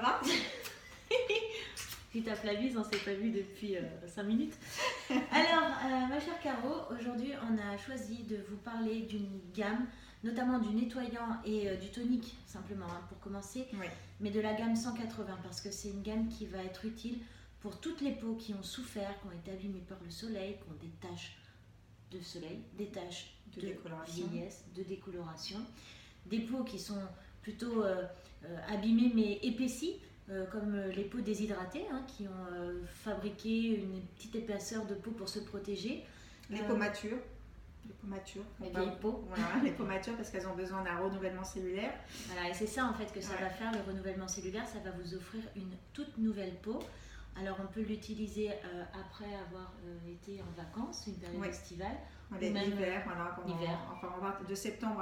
va? Tu tapes la bise, on ne s'est pas vu depuis 5 minutes. Alors, ma chère Caro, aujourd'hui on a choisi de vous parler d'une gamme, notamment du nettoyant et du tonique, simplement, hein, pour commencer, Oui. mais de la gamme 180, parce que c'est une gamme qui va être utile pour toutes les peaux qui ont souffert, qui ont été abîmées par le soleil, qui ont des taches de soleil, des taches de vieillesse, de décoloration, des peaux qui sont plutôt abîmées mais épaissies, comme les peaux déshydratées, hein, qui ont fabriqué une petite épaisseur de peau pour se protéger. Les peaux matures. Les vieilles peaux. Voilà, les peaux matures parce qu'elles ont besoin d'un renouvellement cellulaire. Voilà, et c'est ça en fait que ça va faire, le renouvellement cellulaire, ça va vous offrir une toute nouvelle peau. Alors on peut l'utiliser après avoir été en vacances, une période estivale. L'hiver, voilà, enfin, de septembre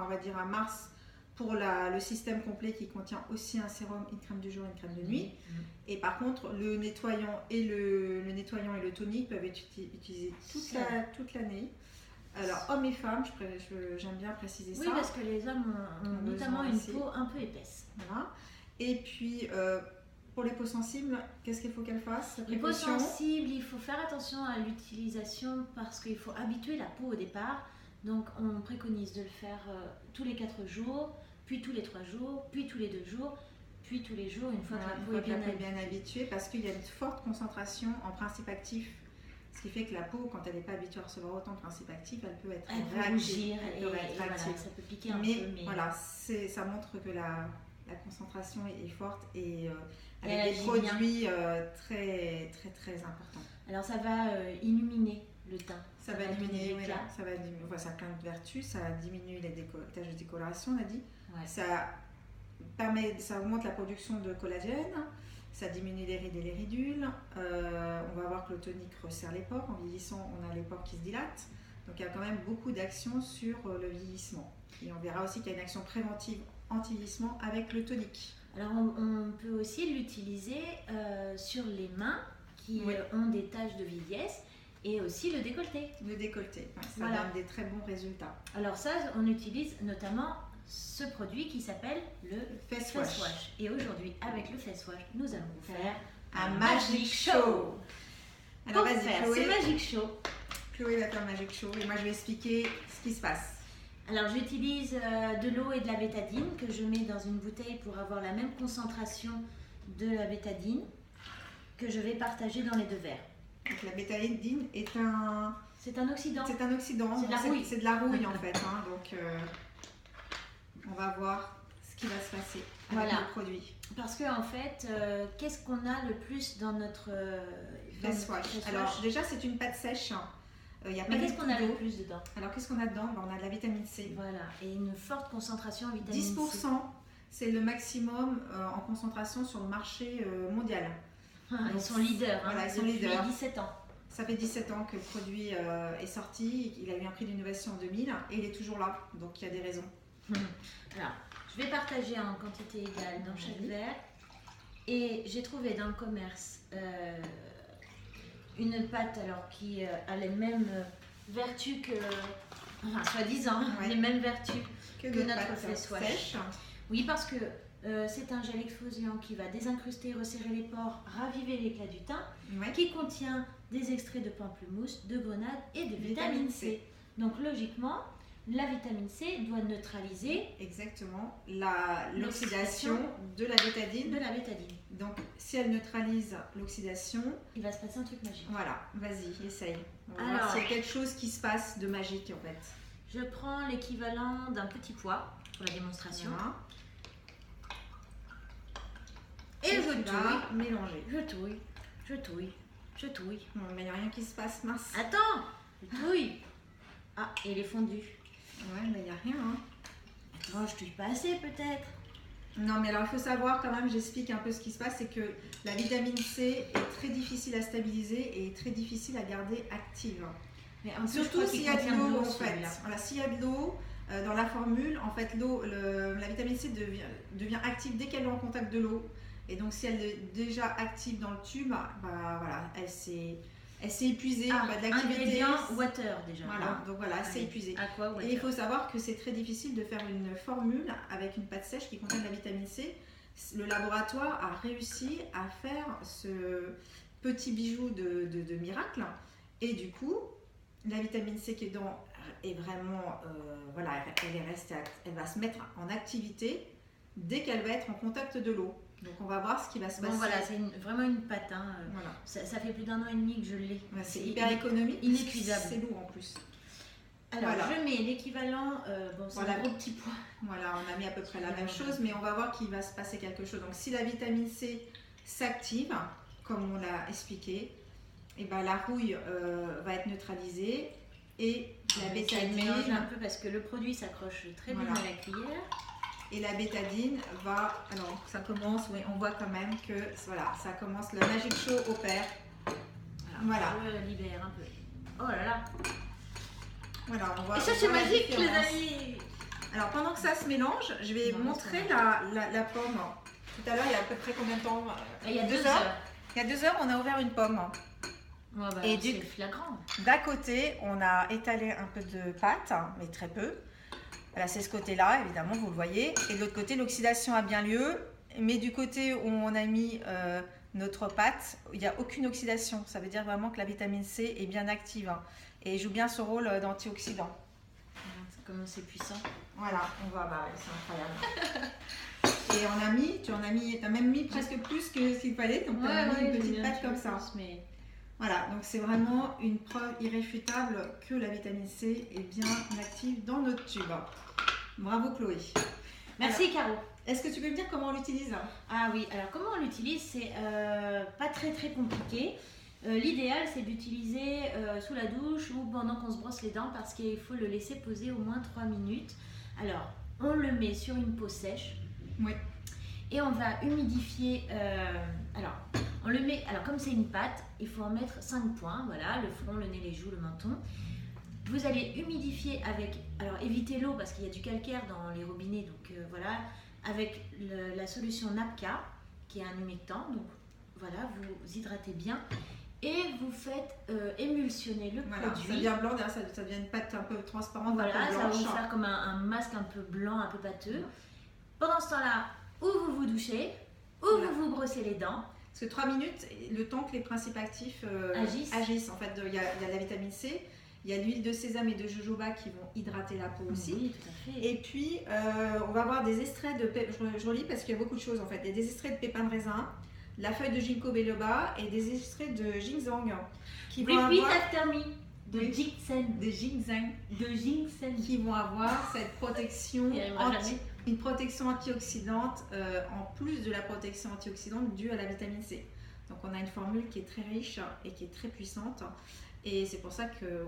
on va dire à mars pour le système complet qui contient aussi un sérum, une crème du jour et une crème de nuit. Et par contre, le nettoyant et le tonique peuvent être utilisés toute l'année. Alors, hommes et femmes, j'aime bien préciser ça. Oui, parce que les hommes ont notamment une peau un peu épaisse. Voilà. Et puis, pour les peaux sensibles, qu'est-ce qu'il faut qu'elles fassent? Les peaux sensibles, il faut faire attention à l'utilisation parce qu'il faut habituer la peau au départ. Donc, on préconise de le faire tous les 4 jours, puis tous les 3 jours, puis tous les 2 jours, puis tous les jours, une fois que la peau est bien habituée, parce qu'il y a une forte concentration en principe actif. Ce qui fait que la peau, quand elle n'est pas habituée à recevoir autant de principes actifs, elle peut être réactive. Voilà, ça peut piquer un peu. Mais voilà, ça montre que la concentration est forte et avec des produits très, très, très importants. Alors ça va illuminer le teint. Ça va illuminer, ça a plein de vertus, ça diminue les taches de décoloration, on a dit. Ouais. Ça augmente la production de collagène, ça diminue les rides et les ridules. On va voir que le tonique resserre les pores. En vieillissant, on a les pores qui se dilatent. Donc il y a quand même beaucoup d'actions sur le vieillissement. Et on verra aussi qu'il y a une action préventive anti-vieillissement avec le tonique. Alors on peut aussi l'utiliser sur les mains qui ont des taches de vieillesse et aussi le décolleté. Le décolleté, ça donne des très bons résultats. Alors ça, on utilise notamment ce produit qui s'appelle le Face Wash. Et aujourd'hui, avec le Face Wash, nous allons vous faire un Magic Show. Alors vas-y, Chloé. C'est Magic Show. Chloé va faire Magic Show et moi je vais expliquer ce qui se passe. Alors j'utilise de l'eau et de la bétadine que je mets dans une bouteille pour avoir la même concentration de la bétadine que je vais partager dans les 2 verres. Donc la bétadine est un... C'est un oxydant. C'est un oxydant. C'est de la rouille. C'est de la rouille en fait. Hein. Donc on va voir ce qui va se passer avec le produit. Parce que en fait, qu'est-ce qu'on a le plus dans notre Face Wash? Alors déjà c'est une pâte sèche. Mais qu'est-ce qu'on a le plus dedans? Alors qu'est-ce qu'on a dedans? On a de la vitamine C. Voilà, et une forte concentration en vitamine 10%, C. c'est le maximum en concentration sur le marché mondial. Ils sont leaders, voilà, ils sont depuis leaders. 17 ans. Ça fait 17 ans que le produit est sorti, il a eu un prix d'innovation en 2000 et il est toujours là, donc il y a des raisons. Alors, je vais partager en quantité égale dans chaque verre. Et j'ai trouvé dans le commerce une pâte qui a les mêmes vertus que, enfin soi-disant, les mêmes vertus que notre Face Wash. Oui, parce que c'est un gel exfoliant qui va désincruster, resserrer les pores, raviver l'éclat du teint, qui contient des extraits de pamplemousse, de grenade et de vitamine C. Donc logiquement, la vitamine C doit neutraliser exactement l'oxydation de la bétadine. Donc si elle neutralise l'oxydation, il va se passer un truc magique. Voilà, vas-y, essaye. On va voir s'il y a quelque chose qui se passe de magique en fait. Je prends l'équivalent d'un petit pois pour la démonstration. Voilà. Et je touille. Mélanger. Je touille. Non, mais il n'y a rien qui se passe, mince. Attends, je touille. Ah, et il est fondu. Ouais, mais il n'y a rien. Hein. Attends, je touille pas assez peut-être. Non, mais alors il faut savoir quand même, j'explique un peu ce qui se passe, c'est que la vitamine C est très difficile à stabiliser et très difficile à garder active. Mais surtout s'il y a de l'eau en fait. Voilà, s'il y a de l'eau dans la formule, en fait, la vitamine C devient active dès qu'elle est en contact de l'eau. Et donc si elle est déjà active dans le tube, voilà, elle s'est épuisée de l'activité. Ingrédient water déjà. Voilà, donc voilà, elle s'est épuisée. Aqua, water. Et il faut savoir que c'est très difficile de faire une formule avec une pâte sèche qui contient de la vitamine C le laboratoire a réussi à faire ce petit bijou de miracle. Et du coup, la vitamine C qui est dedans est vraiment, voilà, elle va se mettre en activité dès qu'elle va être en contact de l'eau. Donc on va voir ce qui va se passer. Voilà, c'est vraiment une pâte. Hein. Voilà. Ça fait plus d'1 an et demi que je l'ai. C'est hyper économique. Inépuisable. C'est lourd en plus. Alors je mets l'équivalent, c'est un gros petit poids. Voilà, on a mis à peu près la même chose, mais on va voir qu'il va se passer quelque chose. Donc si la vitamine C s'active, comme on l'a expliqué, et ben la rouille va être neutralisée et la bétadine. Mélanger un peu parce que le produit s'accroche très bien à la cuillère. Et la bétadine va, alors ça commence, oui, on voit quand même que voilà, ça commence, le Magic Show opère. Voilà. Je libère un peu. Oh là là. Voilà, on voit. Et ça c'est magique les amis. Alors pendant que ça se mélange, je vais montrer la pomme. Tout à l'heure, il y a à peu près combien de temps? Il y a 2 heures. Il y a 2 heures, on a ouvert une pomme. Ouais, bah, et c'est flagrant. D'à côté, on a étalé un peu de pâte, mais très peu. Voilà, c'est ce côté-là, évidemment, vous le voyez. Et de l'autre côté, l'oxydation a bien lieu. Mais du côté où on a mis notre pâte, il n'y a aucune oxydation. Ça veut dire vraiment que la vitamine C est bien active et joue bien ce rôle d'antioxydant. Comment c'est puissant. Voilà, on va, c'est incroyable. Et tu as même mis presque plus que ce qu'il fallait. Donc, tu as mis une petite pâte comme ça. Mais... Voilà, donc c'est vraiment une preuve irréfutable que la vitamine C est bien active dans notre tube. Bravo Chloé. Merci Caro. Est-ce que tu peux me dire comment on l'utilise? Ah oui, alors comment on l'utilise, c'est pas très compliqué. L'idéal c'est d'utiliser sous la douche ou pendant qu'on se brosse les dents parce qu'il faut le laisser poser au moins 3 minutes. Alors on le met sur une peau sèche. Oui. Et on va humidifier. On le met. Alors comme c'est une pâte, il faut en mettre 5 points. Voilà, le front, le nez, les joues, le menton. Vous allez humidifier avec. Alors évitez l'eau parce qu'il y a du calcaire dans les robinets. Donc voilà, avec la solution Napka qui est un humectant. Donc voilà, vous hydratez bien. Et vous faites émulsionner le produit. Ça devient blanc, ça devient une pâte un peu transparente. Voilà, ça va vous faire comme un masque un peu blanc, un peu pâteux. Pendant ce temps-là, ou vous vous douchez, ou vous vous brossez les dents. Parce que 3 minutes, le temps que les principes actifs agissent. En fait, il y a la vitamine C, il y a l'huile de sésame et de jojoba qui vont hydrater la peau aussi. Oui, tout à fait. Et puis, on va avoir des extraits de... Je relis parce qu'il y a beaucoup de choses en fait. Il y a des extraits de pépins de raisin, la feuille de ginkgo biloba et des extraits de ginseng qui vont Repeat avoir... after me. De ginseng. De ginseng. De ginseng. Qui vont avoir cette protection une protection antioxydante en plus de la protection antioxydante due à la vitamine C. Donc on a une formule qui est très riche et qui est très puissante et c'est pour ça que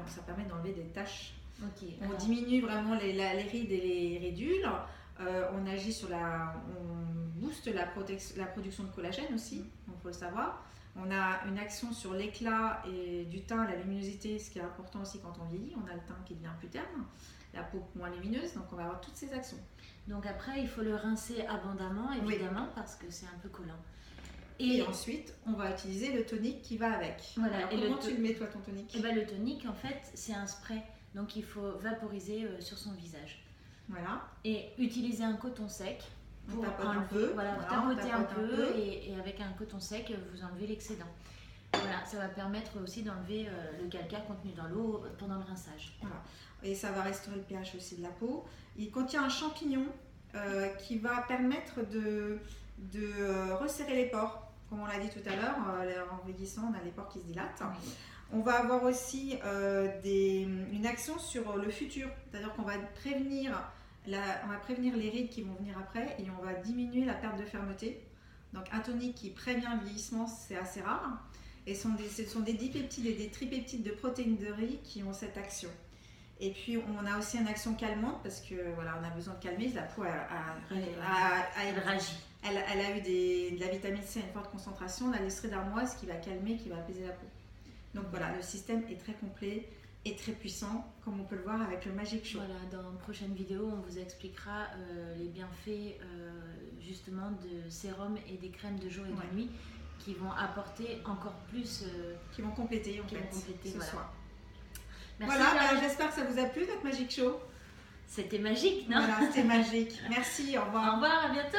ça permet d'enlever des taches. Okay, on diminue vraiment les rides et les ridules. On agit sur on booste la production de collagène aussi, il faut le savoir. On a une action sur l'éclat et du teint, la luminosité, ce qui est important aussi quand on vieillit. On a le teint qui devient plus terne, la peau moins lumineuse, donc on va avoir toutes ces actions. Donc après, il faut le rincer abondamment, évidemment, parce que c'est un peu collant. Et ensuite, on va utiliser le tonique qui va avec. Voilà. Alors, comment tu le mets, toi, ton tonique? Le tonique, en fait, c'est un spray. Donc il faut vaporiser sur son visage. Voilà. Et utiliser un coton sec. Pour tapoter un peu. Voilà, vous tapotez un peu et avec un coton sec, vous enlevez l'excédent. Voilà, ça va permettre aussi d'enlever le calcaire contenu dans l'eau pendant le rinçage. Voilà. Et ça va restaurer le pH aussi de la peau. Il contient un champignon qui va permettre de resserrer les pores. Comme on l'a dit tout à l'heure, en vieillissant, on a les pores qui se dilatent. Oui. On va avoir aussi une action sur le futur. C'est-à-dire qu'on va prévenir les rides qui vont venir après et on va diminuer la perte de fermeté. Donc un tonique qui prévient le vieillissement, c'est assez rare. Et ce sont des dipeptides et des tripeptides de protéines de riz qui ont cette action. Et puis on a aussi une action calmante parce que voilà, on a besoin de calmer. La peau elle réagit. Elle a eu de la vitamine C à une forte concentration. On a l'extrait d'armoise qui va calmer, qui va apaiser la peau. Donc voilà, le système est très complet et très puissant, comme on peut le voir avec le Magic Show. Voilà, dans une prochaine vidéo, on vous expliquera les bienfaits justement de sérum et des crèmes de jour et de nuit qui vont apporter encore plus... qui vont compléter ce soir. Merci, voilà, j'espère que ça vous a plu, notre Magic Show. C'était magique, non? Voilà, c'était magique. Merci, au revoir. Au revoir, à bientôt.